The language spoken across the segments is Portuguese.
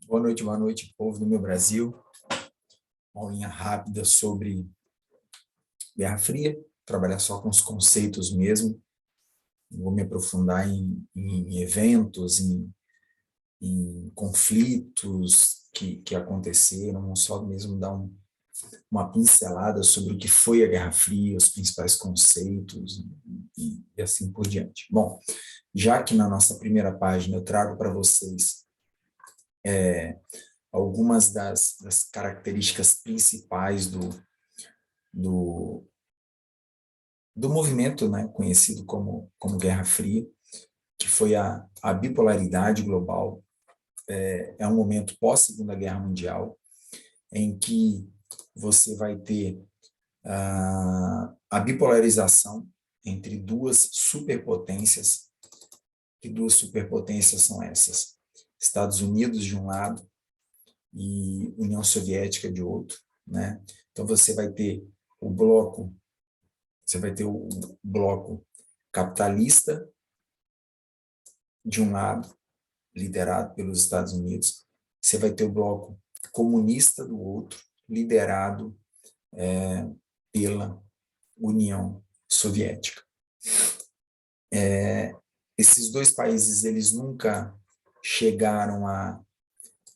Boa noite, povo do meu Brasil. Uma aulinha rápida sobre Guerra Fria, trabalhar só com os conceitos mesmo. Não vou me aprofundar em eventos, em conflitos que aconteceram, vou só mesmo dar uma pincelada sobre o que foi a Guerra Fria, os principais conceitos e assim por diante. Bom, já que na nossa primeira página eu trago para vocês algumas das características principais do, do movimento, né, conhecido como Guerra Fria, que foi a bipolaridade global. É um momento pós-Segunda Guerra Mundial, em que você vai ter a bipolarização entre duas superpotências. Que duas superpotências são essas? Estados Unidos de um lado e União Soviética de outro, né? Então você vai ter o bloco capitalista de um lado, liderado pelos Estados Unidos, você vai ter o bloco comunista do outro, liderado pela União Soviética. Esses dois países, eles nunca chegaram a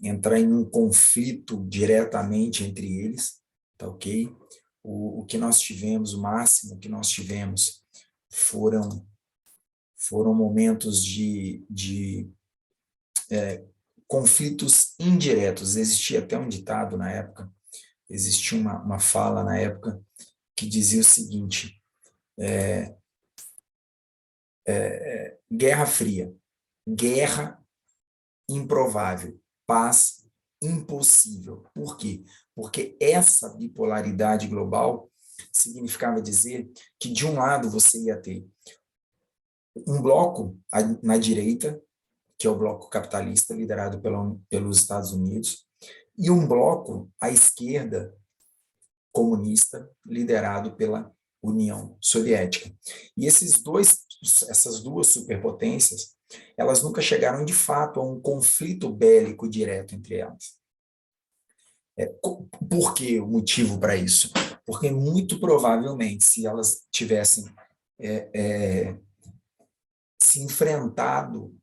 entrar em um conflito diretamente entre eles, tá ok? O que nós tivemos, o máximo que nós tivemos foram momentos de conflitos indiretos. Existia até um ditado na época, existia uma fala na época que dizia o seguinte: Guerra Fria, guerra improvável, paz impossível. Por quê? Porque essa bipolaridade global significava dizer que, de um lado, você ia ter um bloco na direita, que é o bloco capitalista, liderado pelos Estados Unidos, e um bloco à esquerda, comunista, liderado pela União Soviética. E essas duas superpotências, elas nunca chegaram de fato a um conflito bélico direto entre elas. Por que o motivo para isso? Porque muito provavelmente, se elas tivessem se enfrentado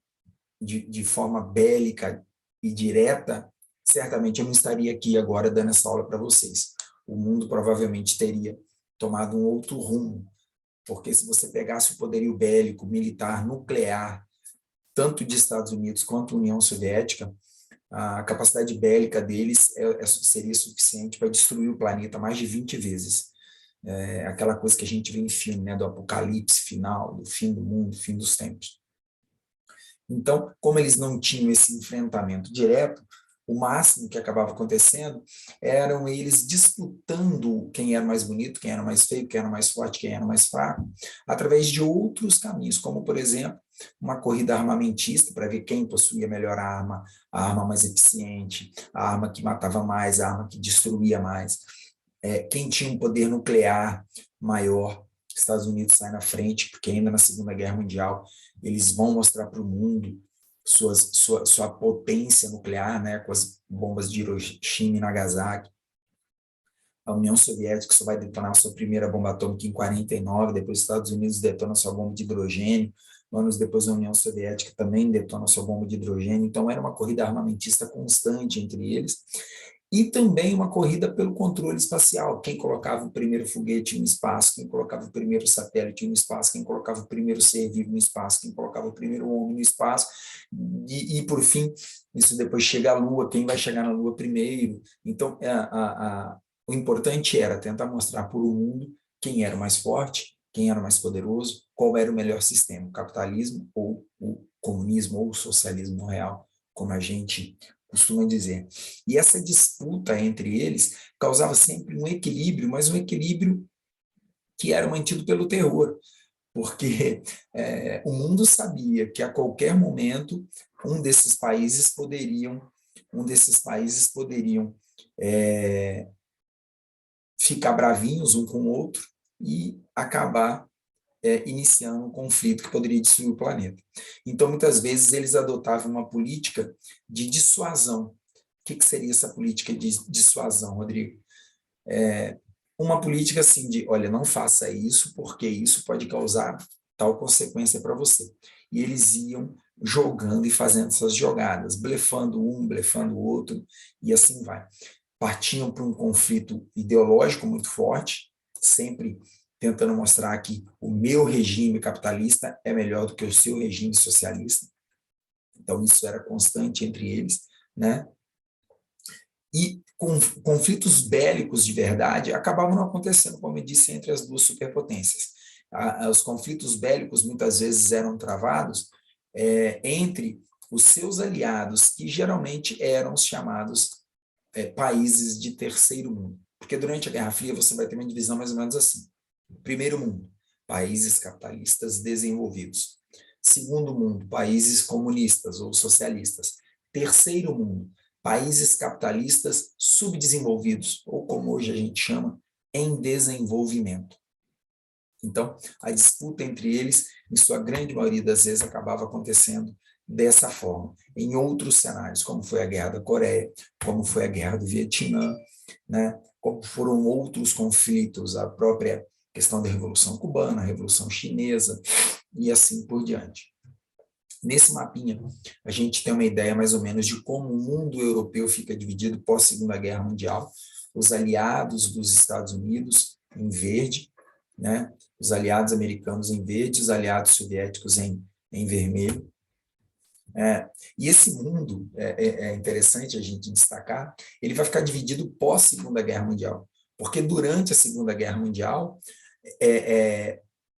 de forma bélica e direta, certamente eu não estaria aqui agora dando essa aula para vocês. O mundo provavelmente teria tomado um outro rumo, porque se você pegasse o poderio bélico, militar, nuclear, tanto de Estados Unidos quanto União Soviética, a capacidade bélica deles seria suficiente para destruir o planeta mais de 20 vezes. Aquela coisa que a gente vê em filme, né, do apocalipse final, do fim do mundo, fim dos tempos. Então, como eles não tinham esse enfrentamento direto, o máximo que acabava acontecendo eram eles disputando quem era mais bonito, quem era mais feio, quem era mais forte, quem era mais fraco, através de outros caminhos, como, por exemplo, uma corrida armamentista para ver quem possuía melhor a arma mais eficiente, a arma que matava mais, a arma que destruía mais, quem tinha um poder nuclear maior. Estados Unidos sai na frente, porque ainda na Segunda Guerra Mundial eles vão mostrar para o mundo sua potência nuclear, né, com as bombas de Hiroshima e Nagasaki. A União Soviética só vai detonar sua primeira bomba atômica em 49, depois os Estados Unidos detona sua bomba de hidrogênio, anos depois a União Soviética também detona sua bomba de hidrogênio, então era uma corrida armamentista constante entre eles, e também uma corrida pelo controle espacial, quem colocava o primeiro foguete no espaço, quem colocava o primeiro satélite no espaço, quem colocava o primeiro ser vivo no espaço, quem colocava o primeiro homem no espaço, e por fim, isso depois chega à Lua, quem vai chegar na Lua primeiro. Então, o importante era tentar mostrar para o mundo quem era o mais forte, quem era o mais poderoso, qual era o melhor sistema, o capitalismo ou o comunismo ou o socialismo real, como a gente costuma dizer. E essa disputa entre eles causava sempre um equilíbrio, mas um equilíbrio que era mantido pelo terror, porque o mundo sabia que a qualquer momento um desses países poderiam ficar bravinhos um com o outro e acabar iniciando um conflito que poderia destruir o planeta. Então, muitas vezes, eles adotavam uma política de dissuasão. que seria essa política de dissuasão, Rodrigo? Uma política assim de, olha, não faça isso, porque isso pode causar tal consequência para você. E eles iam jogando e fazendo essas jogadas, blefando um, blefando o outro, e assim vai. Partiam para um conflito ideológico muito forte, sempre tentando mostrar que o meu regime capitalista é melhor do que o seu regime socialista. Então, isso era constante entre eles, né? E conflitos bélicos de verdade acabavam não acontecendo, como eu disse, entre as duas superpotências. Os conflitos bélicos muitas vezes eram travados entre os seus aliados, que geralmente eram os chamados países de terceiro mundo. Porque durante a Guerra Fria você vai ter uma divisão mais ou menos assim. Primeiro mundo, países capitalistas desenvolvidos. Segundo mundo, países comunistas ou socialistas. Terceiro mundo, países capitalistas subdesenvolvidos, ou como hoje a gente chama, em desenvolvimento. Então, a disputa entre eles, em sua grande maioria das vezes, acabava acontecendo dessa forma. Em outros cenários, como foi a Guerra da Coreia, como foi a Guerra do Vietnã, né? Como foram outros conflitos, a própria questão da Revolução Cubana, a Revolução Chinesa, e assim por diante. Nesse mapinha, a gente tem uma ideia mais ou menos de como o mundo europeu fica dividido pós-Segunda Guerra Mundial. Os aliados dos Estados Unidos em verde, né? Os aliados americanos em verde, os aliados soviéticos em vermelho. E esse mundo, é interessante a gente destacar, ele vai ficar dividido pós-Segunda Guerra Mundial, porque durante a Segunda Guerra Mundial,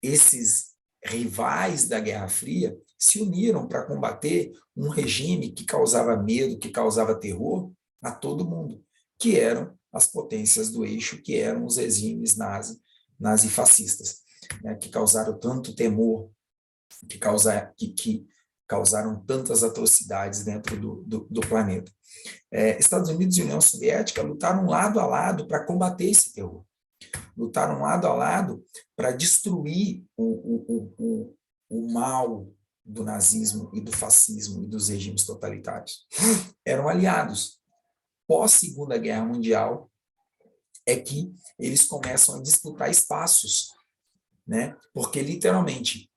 esses rivais da Guerra Fria se uniram para combater um regime que causava medo, que causava terror a todo mundo, que eram as potências do eixo, que eram os regimes nazifascistas, né, que causaram tanto temor, que causaram tantas atrocidades dentro do planeta. Estados Unidos e União Soviética lutaram lado a lado para combater esse terror. Lutaram lado a lado para destruir o mal do nazismo e do fascismo e dos regimes totalitários. Eram aliados. Pós-Segunda Guerra Mundial é que eles começam a disputar espaços, né? Porque, literalmente,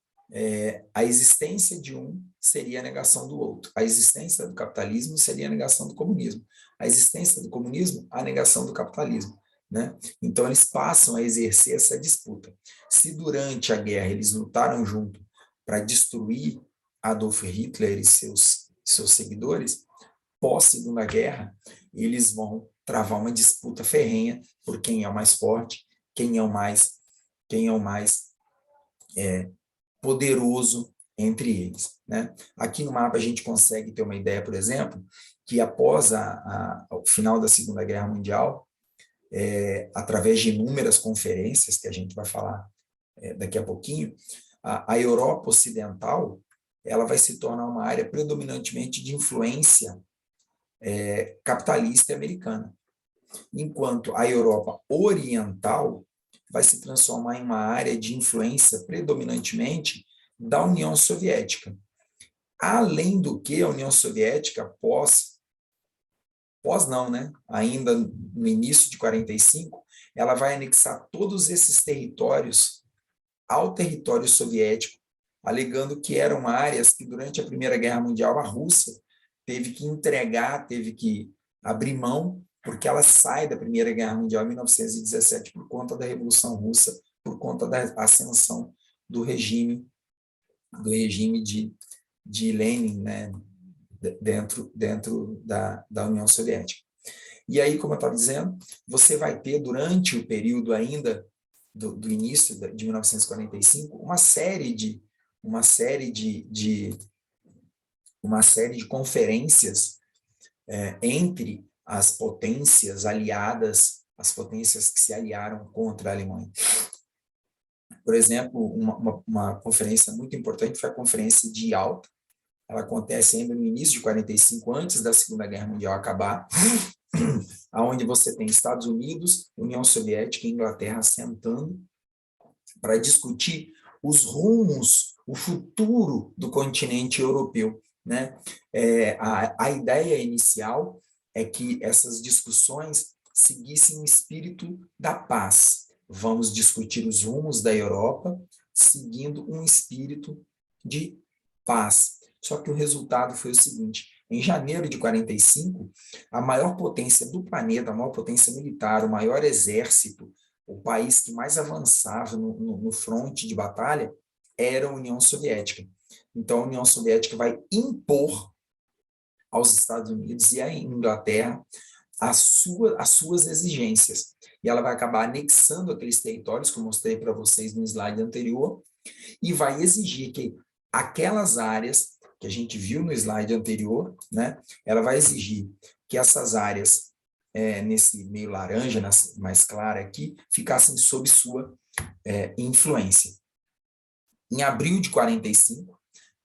a existência de um seria a negação do outro. A existência do capitalismo seria a negação do comunismo. A existência do comunismo, a negação do capitalismo. Né? Então, eles passam a exercer essa disputa. Se durante a guerra eles lutaram junto para destruir Adolf Hitler e seus seguidores, pós-Segunda Guerra, eles vão travar uma disputa ferrenha por quem é o mais forte, quem é o mais poderoso entre eles. Né? Aqui no mapa a gente consegue ter uma ideia, por exemplo, que após o final da Segunda Guerra Mundial, através de inúmeras conferências, que a gente vai falar daqui a pouquinho, a Europa Ocidental ela vai se tornar uma área predominantemente de influência capitalista e americana, enquanto a Europa Oriental vai se transformar em uma área de influência predominantemente da União Soviética. Além do que a União Soviética, ainda no início de 45, ela vai anexar todos esses territórios ao território soviético, alegando que eram áreas que durante a Primeira Guerra Mundial a Rússia teve que entregar, teve que abrir mão, porque ela sai da Primeira Guerra Mundial em 1917 por conta da Revolução Russa, por conta da ascensão do regime de Lenin, né, dentro da União Soviética. E aí, como eu estava dizendo, você vai ter, durante o período ainda do início de 1945, uma série de conferências entre as potências aliadas, as potências que se aliaram contra a Alemanha. Por exemplo, uma conferência muito importante foi a Conferência de Yalta. Ela acontece ainda no início de 45, antes da Segunda Guerra Mundial acabar, onde você tem Estados Unidos, União Soviética e Inglaterra sentando para discutir os rumos, o futuro do continente europeu. Né? A ideia inicial é que essas discussões seguissem o espírito da paz. Vamos discutir os rumos da Europa, seguindo um espírito de paz. Só que o resultado foi o seguinte: em janeiro de 45, a maior potência do planeta, a maior potência militar, o maior exército, o país que mais avançava no fronte de batalha, era a União Soviética. Então, a União Soviética vai impor aos Estados Unidos e à Inglaterra as suas exigências. E ela vai acabar anexando aqueles territórios que eu mostrei para vocês no slide anterior, e vai exigir que aquelas áreas que a gente viu no slide anterior, né, ela vai exigir que essas áreas, nesse meio laranja, mais clara aqui, ficassem sob sua influência. Em abril de 45,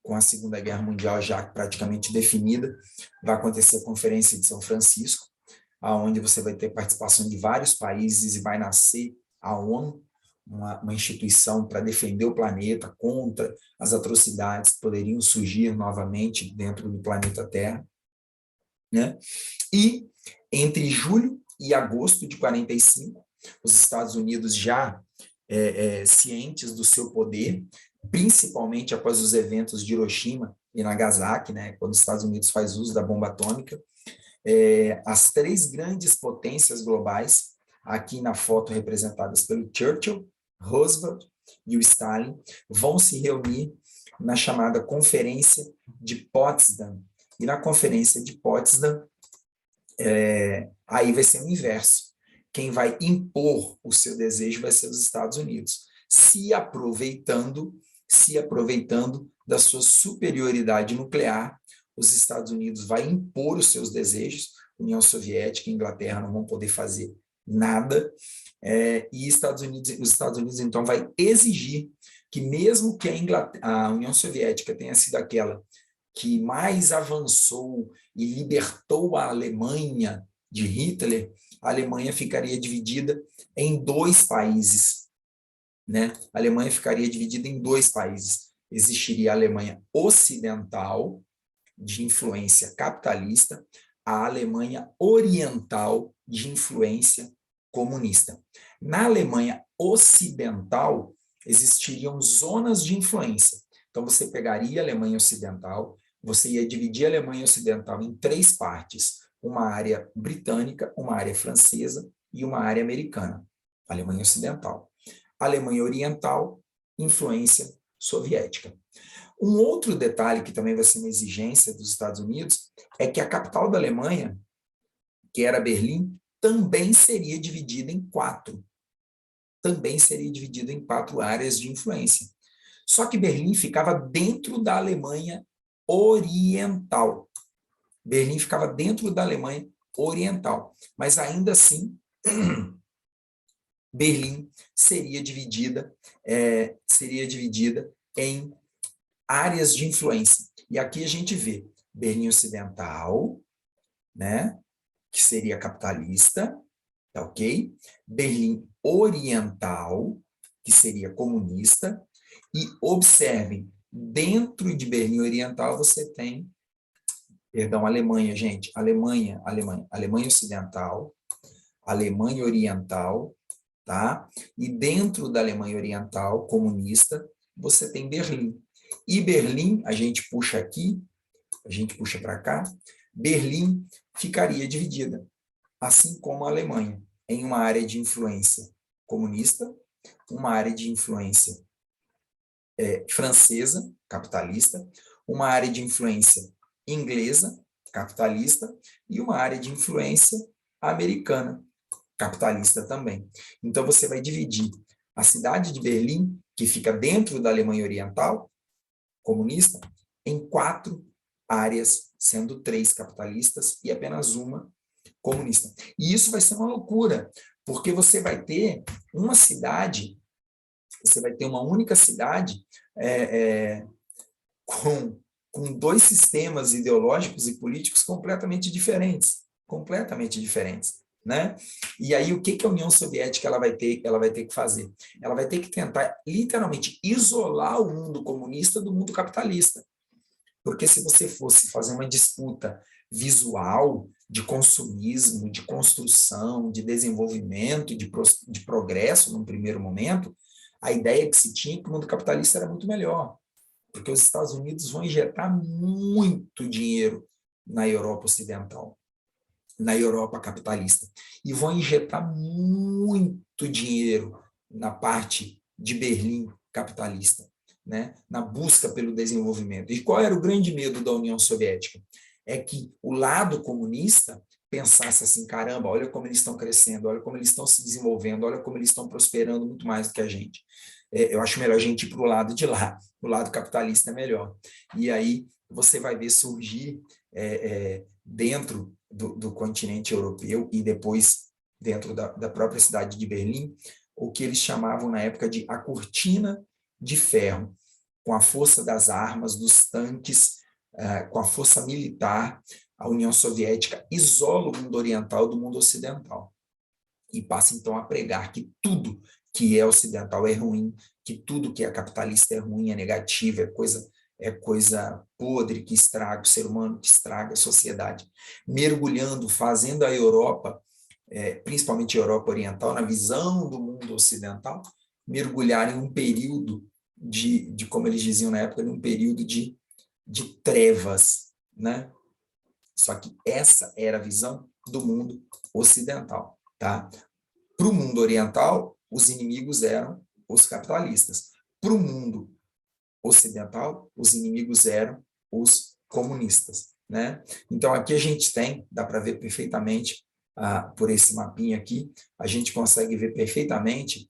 com a Segunda Guerra Mundial já praticamente definida, vai acontecer a Conferência de São Francisco, onde você vai ter participação de vários países e vai nascer a ONU, uma instituição para defender o planeta contra as atrocidades que poderiam surgir novamente dentro do planeta Terra, né? E entre julho e agosto de 45, os Estados Unidos já cientes do seu poder, principalmente após os eventos de Hiroshima e Nagasaki, né, quando os Estados Unidos faz uso da bomba atômica, as três grandes potências globais, aqui na foto representadas pelo Churchill, Roosevelt e o Stalin, vão se reunir na chamada Conferência de Potsdam. E na Conferência de Potsdam, aí vai ser o inverso. Quem vai impor o seu desejo vai ser os Estados Unidos, se aproveitando da sua superioridade nuclear. Os Estados Unidos vai impor os seus desejos, União Soviética e Inglaterra não vão poder fazer nada, e os Estados Unidos então vai exigir que mesmo que a União Soviética tenha sido aquela que mais avançou e libertou a Alemanha de Hitler, a Alemanha ficaria dividida em dois países, né? A Alemanha ficaria dividida em dois países. Existiria a Alemanha Ocidental, de influência capitalista, a Alemanha Oriental, de influência comunista. Na Alemanha Ocidental, existiriam zonas de influência. Então, você pegaria a Alemanha Ocidental, você ia dividir a Alemanha Ocidental em três partes: uma área britânica, uma área francesa e uma área americana. Alemanha Ocidental. Alemanha Oriental, influência soviética. Um outro detalhe que também vai ser uma exigência dos Estados Unidos é que a capital da Alemanha, que era Berlim, também seria dividida em quatro. Também seria dividida em quatro áreas de influência. Só que Berlim ficava dentro da Alemanha Oriental. Berlim ficava dentro da Alemanha Oriental. Mas ainda assim, Berlim seria dividida em áreas de influência. E aqui a gente vê Berlim Ocidental, né, que seria capitalista, tá ok? Berlim Oriental, que seria comunista. E observem, dentro de Berlim Oriental você tem, Alemanha, gente, Alemanha Ocidental, Alemanha Oriental, tá? E dentro da Alemanha Oriental, comunista, você tem Berlim. E Berlim, a gente puxa aqui, a gente puxa para cá, Berlim ficaria dividida, assim como a Alemanha, em uma área de influência comunista, uma área de influência francesa, capitalista, uma área de influência inglesa, capitalista, e uma área de influência americana, capitalista também. Então, você vai dividir a cidade de Berlim, que fica dentro da Alemanha Oriental, comunista, em quatro áreas, sendo três capitalistas e apenas uma comunista. E isso vai ser uma loucura, porque você vai ter uma cidade, você vai ter uma única cidade com dois sistemas ideológicos e políticos completamente diferentes, né? E aí o que a União Soviética ela vai ter que fazer? Ela vai ter que tentar literalmente isolar o mundo comunista do mundo capitalista. Porque se você fosse fazer uma disputa visual, de consumismo, de construção, de desenvolvimento, de progresso, num primeiro momento, a ideia que se tinha é que o mundo capitalista era muito melhor, porque os Estados Unidos vão injetar muito dinheiro na Europa Ocidental, na Europa capitalista, e vão injetar muito dinheiro na parte de Berlim capitalista, né? Na busca pelo desenvolvimento. E qual era o grande medo da União Soviética? É que o lado comunista pensasse assim, caramba, olha como eles estão crescendo, olha como eles estão se desenvolvendo, olha como eles estão prosperando muito mais do que a gente. Eu acho melhor a gente ir para o lado de lá, o lado capitalista é melhor. E aí você vai ver surgir dentro do continente europeu e depois dentro da própria cidade de Berlim, o que eles chamavam na época de a cortina de ferro, com a força das armas, dos tanques, com a força militar, a União Soviética isola o mundo oriental do mundo ocidental e passa então a pregar que tudo que é ocidental é ruim, que tudo que é capitalista é ruim, é negativo, é coisa podre que estraga o ser humano, que estraga a sociedade, mergulhando, fazendo a Europa, principalmente a Europa Oriental, na visão do mundo ocidental, mergulhar em um período de como eles diziam na época, num período de trevas, né? Só que essa era a visão do mundo ocidental, tá? Para o mundo oriental, os inimigos eram os capitalistas. Para o mundo ocidental, os inimigos eram os comunistas, né? Então, aqui a gente tem, dá para ver perfeitamente, por esse mapinha aqui, a gente consegue ver perfeitamente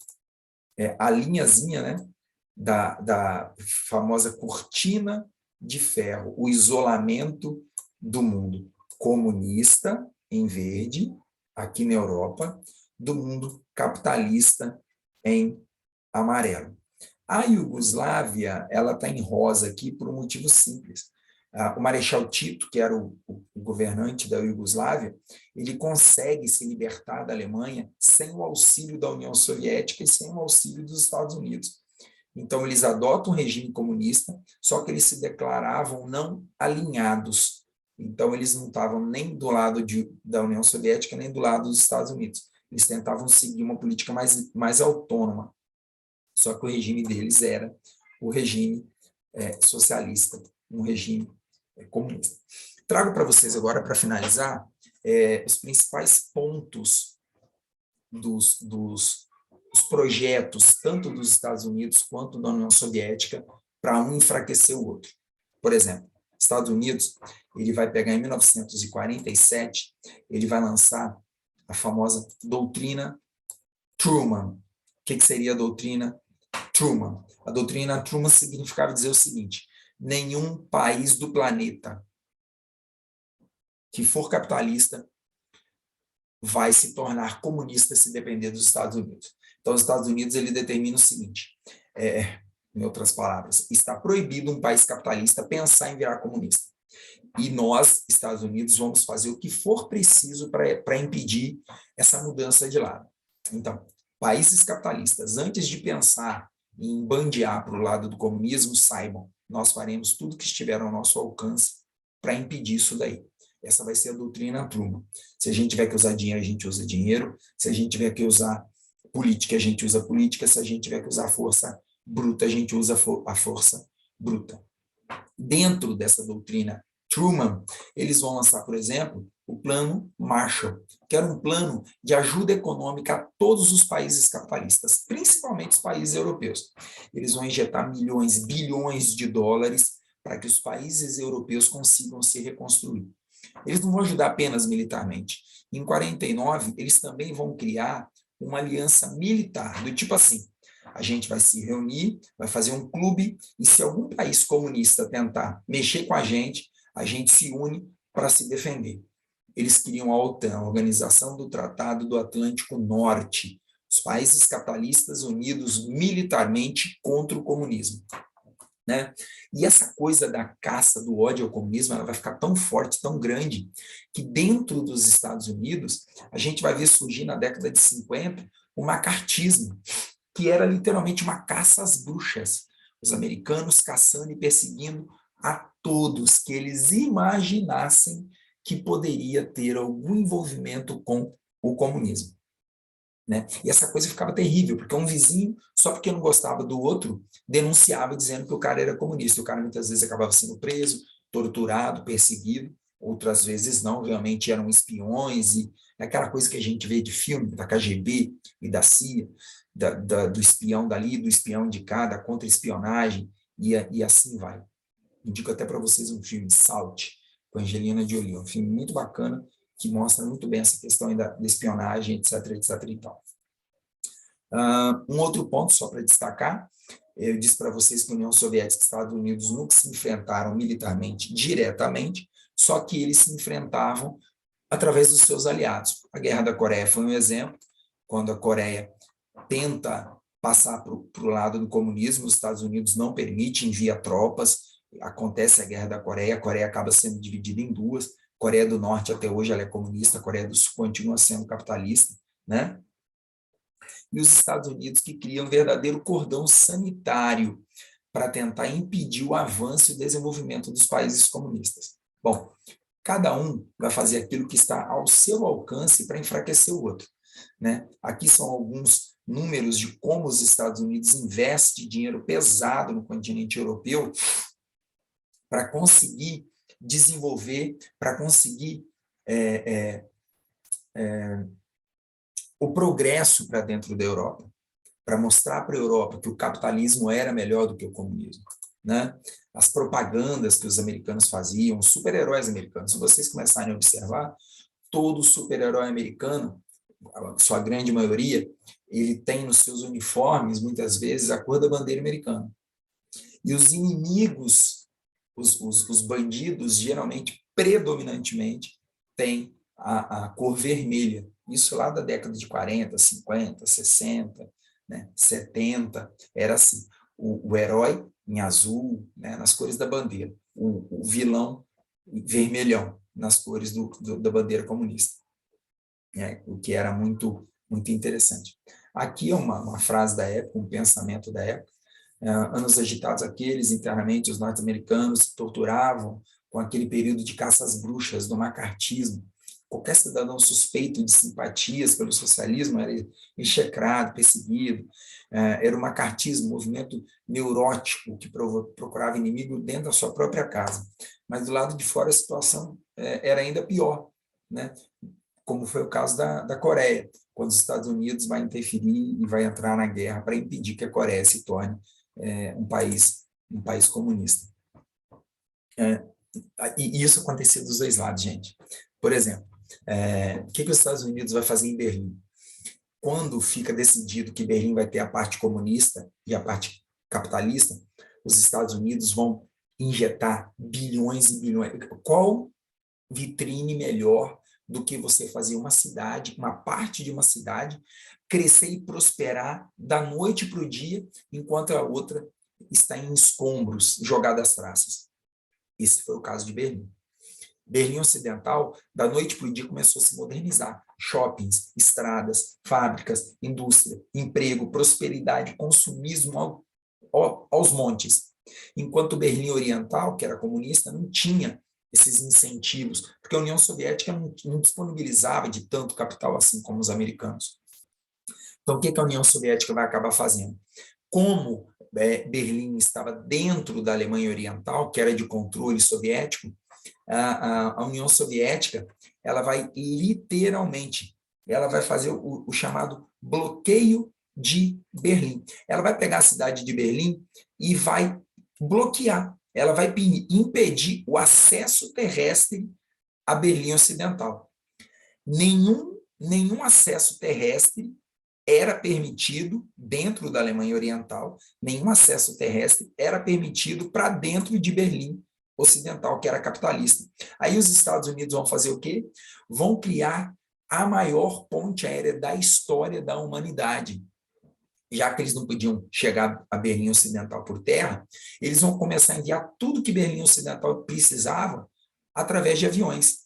a linhazinha, né, da famosa cortina de ferro, o isolamento do mundo comunista, em verde, aqui na Europa, do mundo capitalista, em amarelo. A Iugoslávia, ela está em rosa aqui por um motivo simples. O Marechal Tito, que era o governante da Iugoslávia, ele consegue se libertar da Alemanha sem o auxílio da União Soviética e sem o auxílio dos Estados Unidos. Então, eles adotam um regime comunista, só que eles se declaravam não alinhados. Então, eles não estavam nem do lado da União Soviética, nem do lado dos Estados Unidos. Eles tentavam seguir uma política mais autônoma. Só que o regime deles era o regime socialista, um regime comunista. Trago para vocês agora, para finalizar, os principais pontos dos projetos, tanto dos Estados Unidos quanto da União Soviética, para um enfraquecer o outro. Por exemplo, Estados Unidos, ele vai pegar em 1947, ele vai lançar a famosa doutrina Truman. O que seria a doutrina Truman? A doutrina Truman significava dizer o seguinte: nenhum país do planeta que for capitalista vai se tornar comunista se depender dos Estados Unidos. Então, os Estados Unidos, ele determina o seguinte, em outras palavras, está proibido um país capitalista pensar em virar comunista. E nós, Estados Unidos, vamos fazer o que for preciso para impedir essa mudança de lado. Então, países capitalistas, antes de pensar em bandear para o lado do comunismo, saibam, nós faremos tudo que estiver ao nosso alcance para impedir isso daí. Essa vai ser a doutrina Truman. Se a gente tiver que usar dinheiro, a gente usa dinheiro. Se a gente tiver que usar política, a gente usa política. Se a gente tiver que usar força bruta, a gente usa a força bruta. Dentro dessa doutrina Truman, eles vão lançar, por exemplo, o Plano Marshall, que era um plano de ajuda econômica a todos os países capitalistas, principalmente os países europeus. Eles vão injetar milhões, bilhões de dólares para que os países europeus consigam se reconstruir. Eles não vão ajudar apenas militarmente. Em 49, eles também vão criar uma aliança militar, do tipo assim, a gente vai se reunir, vai fazer um clube, e se algum país comunista tentar mexer com a gente se une para se defender. Eles criam a OTAN, a Organização do Tratado do Atlântico Norte, os países capitalistas unidos militarmente contra o comunismo. Né? E essa coisa da caça, do ódio ao comunismo, ela vai ficar tão forte, tão grande, que dentro dos Estados Unidos, a gente vai ver surgir na década de 50 o macartismo, que era literalmente uma caça às bruxas. Os americanos caçando e perseguindo a todos que eles imaginassem que poderia ter algum envolvimento com o comunismo, né? E essa coisa ficava terrível, porque um vizinho, só porque não gostava do outro, denunciava dizendo que o cara era comunista. O cara muitas vezes acabava sendo preso, torturado, perseguido, outras vezes não, realmente eram espiões, e aquela coisa que a gente vê de filme, da KGB e da CIA, do espião dali, do espião de cá, da contra-espionagem, e assim vai. Indico até para vocês um filme, Salt, com Angelina Jolie, um filme muito bacana, que mostra muito bem essa questão da espionagem, etc, etc e tal. Um outro ponto, só para destacar, eu disse para vocês que a União Soviética e Estados Unidos nunca se enfrentaram militarmente diretamente, só que eles se enfrentavam através dos seus aliados. A Guerra da Coreia foi um exemplo, quando a Coreia tenta passar para o lado do comunismo, os Estados Unidos não permite, envia tropas, acontece a Guerra da Coreia, a Coreia acaba sendo dividida em duas, a Coreia do Norte até hoje ela é comunista, a Coreia do Sul continua sendo capitalista, né? E os Estados Unidos que criam um verdadeiro cordão sanitário para tentar impedir o avanço e o desenvolvimento dos países comunistas. Bom, cada um vai fazer aquilo que está ao seu alcance para enfraquecer o outro, né? Aqui são alguns números de como os Estados Unidos investem dinheiro pesado no continente europeu para conseguir desenvolver, para conseguir o progresso para dentro da Europa, para mostrar para a Europa que o capitalismo era melhor do que o comunismo, né? As propagandas que os americanos faziam, os super-heróis americanos, se vocês começarem a observar, todo super-herói americano, a sua grande maioria, ele tem nos seus uniformes, muitas vezes, a cor da bandeira americana. E os inimigos, os bandidos, geralmente, predominantemente, têm a cor vermelha. Isso lá da década de 40, 50, 60, né, 70, era assim. O herói em azul, né, nas cores da bandeira. O vilão vermelhão, nas cores da bandeira comunista. O que era muito, muito interessante. Aqui é uma frase da época, um pensamento da época. Anos agitados aqueles, internamente os norte-americanos se torturavam com aquele período de caça às bruxas, do macartismo. Qualquer cidadão suspeito de simpatias pelo socialismo era execrado, perseguido. Era o macartismo, um movimento neurótico que procurava inimigo dentro da sua própria casa. Mas do lado de fora a situação era ainda pior, né? Como foi o caso da Coreia, quando os Estados Unidos vai interferir e vai entrar na guerra para impedir que a Coreia se torne um país comunista. E isso acontecia dos dois lados, gente. Por exemplo, o que os Estados Unidos vai fazer em Berlim? Quando fica decidido que Berlim vai ter a parte comunista e a parte capitalista, os Estados Unidos vão injetar bilhões e bilhões. Qual vitrine melhor do que você fazer uma cidade, uma parte de uma cidade, crescer e prosperar da noite para o dia, enquanto a outra está em escombros, jogada às traças. Esse foi o caso de Berlim. Berlim Ocidental, da noite para o dia, começou a se modernizar. Shoppings, estradas, fábricas, indústria, emprego, prosperidade, consumismo aos montes. Enquanto Berlim Oriental, que era comunista, não tinha esses incentivos, porque a União Soviética não disponibilizava de tanto capital assim como os americanos. Então, o que a União Soviética vai acabar fazendo? Como Berlim estava dentro da Alemanha Oriental, que era de controle soviético, a União Soviética ela vai literalmente, ela vai fazer o chamado bloqueio de Berlim. Ela vai pegar a cidade de Berlim e vai bloquear, ela vai impedir o acesso terrestre a Berlim Ocidental. Nenhum acesso terrestre era permitido dentro da Alemanha Oriental, nenhum acesso terrestre era permitido para dentro de Berlim Ocidental, que era capitalista. Aí os Estados Unidos vão fazer o quê? Vão criar a maior ponte aérea da história da humanidade. Já que eles não podiam chegar a Berlim Ocidental por terra, eles vão começar a enviar tudo que Berlim Ocidental precisava através de aviões.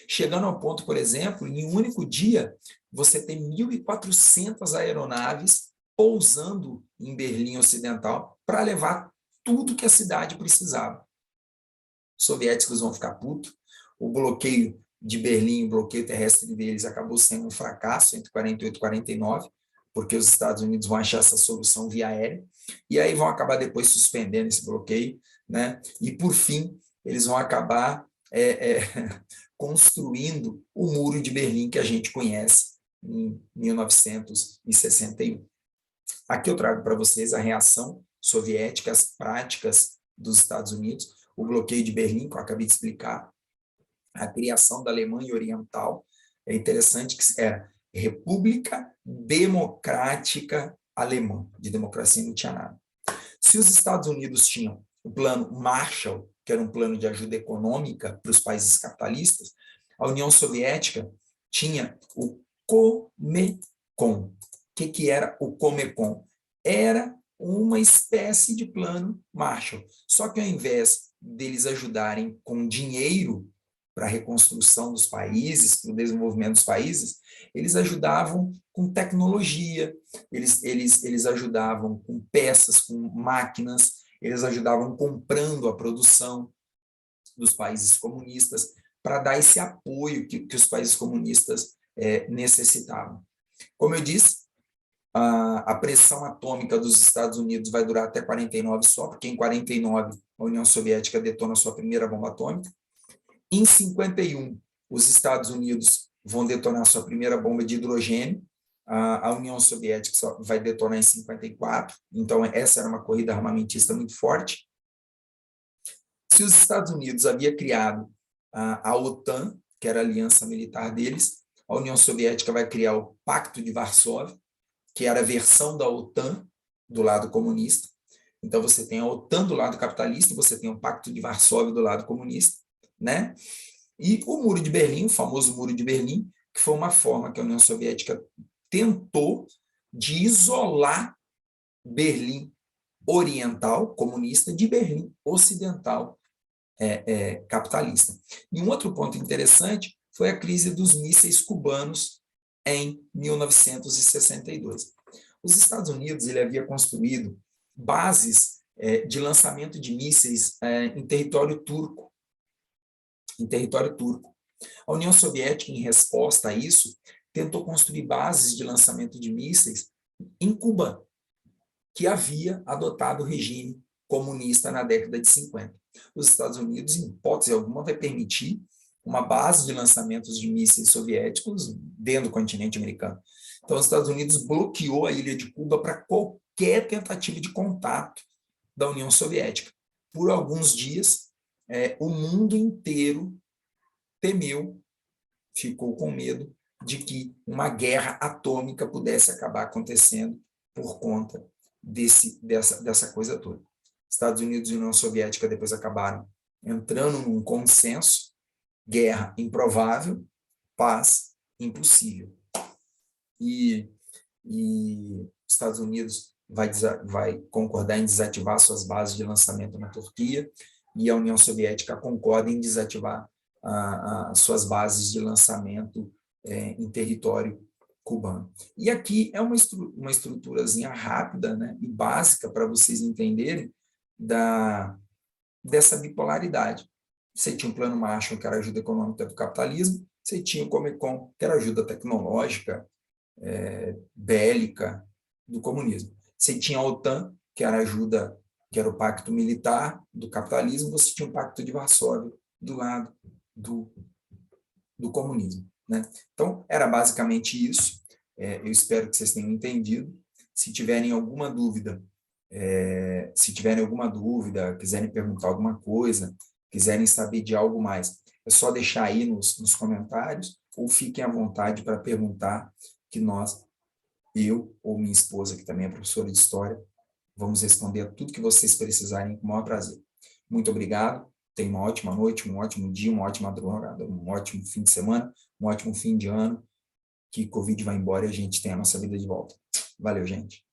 Chegando ao ponto, por exemplo, em um único dia, você tem 1.400 aeronaves pousando em Berlim Ocidental para levar tudo que a cidade precisava. Os soviéticos vão ficar putos, o bloqueio de Berlim, o bloqueio terrestre deles acabou sendo um fracasso entre 48 e 49, porque os Estados Unidos vão achar essa solução via aérea, e aí vão acabar depois suspendendo esse bloqueio, né? E, por fim, eles vão acabar construindo o Muro de Berlim que a gente conhece em 1961. Aqui eu trago para vocês a reação soviética, as práticas dos Estados Unidos, o bloqueio de Berlim, que eu acabei de explicar, a criação da Alemanha Oriental. É interessante que era República Democrática Alemã, de democracia não tinha nada. Se os Estados Unidos tinham o plano Marshall, que era um plano de ajuda econômica para os países capitalistas, a União Soviética tinha o Comecon. O que era o Comecon? Era uma espécie de plano Marshall, só que ao invés deles ajudarem com dinheiro para a reconstrução dos países, para o desenvolvimento dos países, eles ajudavam com tecnologia, eles ajudavam com peças, com máquinas, eles ajudavam comprando a produção dos países comunistas para dar esse apoio que os países comunistas necessitavam. Como eu disse, a pressão atômica dos Estados Unidos vai durar até 49 só, porque em 49 a União Soviética detona sua primeira bomba atômica. Em 51, os Estados Unidos vão detonar sua primeira bomba de hidrogênio, a União Soviética só vai detonar em 54, então essa era uma corrida armamentista muito forte. Se os Estados Unidos havia criado a OTAN, que era a aliança militar deles, a União Soviética vai criar o Pacto de Varsóvia, que era a versão da OTAN do lado comunista. Então você tem a OTAN do lado capitalista, você tem o Pacto de Varsóvia do lado comunista, né? E o Muro de Berlim, o famoso Muro de Berlim, que foi uma forma que a União Soviética tentou de isolar Berlim oriental, comunista, de Berlim ocidental, capitalista. E um outro ponto interessante foi a crise dos mísseis cubanos em 1962. Os Estados Unidos ele havia construído bases de lançamento de mísseis em território turco. A União Soviética, em resposta a isso, tentou construir bases de lançamento de mísseis em Cuba, que havia adotado o regime comunista na década de 50. Os Estados Unidos, em hipótese alguma, vai permitir uma base de lançamentos de mísseis soviéticos dentro do continente americano. Então, os Estados Unidos bloqueou a ilha de Cuba para qualquer tentativa de contato da União Soviética. Por alguns dias, o mundo inteiro temeu, ficou com medo de que uma guerra atômica pudesse acabar acontecendo por conta dessa coisa toda. Estados Unidos e União Soviética depois acabaram entrando num consenso, guerra improvável, paz impossível. E Estados Unidos vai concordar em desativar suas bases de lançamento na Turquia, e a União Soviética concorda em desativar as suas bases de lançamento em território cubano. E aqui é uma estruturazinha rápida, né, e básica para vocês entenderem dessa bipolaridade. Você tinha um plano Marshall, que era ajuda econômica do capitalismo, você tinha o Comecon, que era ajuda tecnológica, bélica do comunismo. Você tinha a OTAN, que era ajuda, que era o pacto militar do capitalismo, você tinha o Pacto de Varsóvia do lado do comunismo, né? Então, era basicamente isso. Eu espero que vocês tenham entendido. Se tiverem alguma dúvida, quiserem perguntar alguma coisa, quiserem saber de algo mais, é só deixar aí nos comentários, ou fiquem à vontade para perguntar, que eu ou minha esposa, que também é professora de História, vamos responder a tudo que vocês precisarem com o maior prazer. Muito obrigado, tenham uma ótima noite, um ótimo dia, uma ótima madrugada, um ótimo fim de semana, um ótimo fim de ano, que Covid vai embora e a gente tenha a nossa vida de volta. Valeu, gente.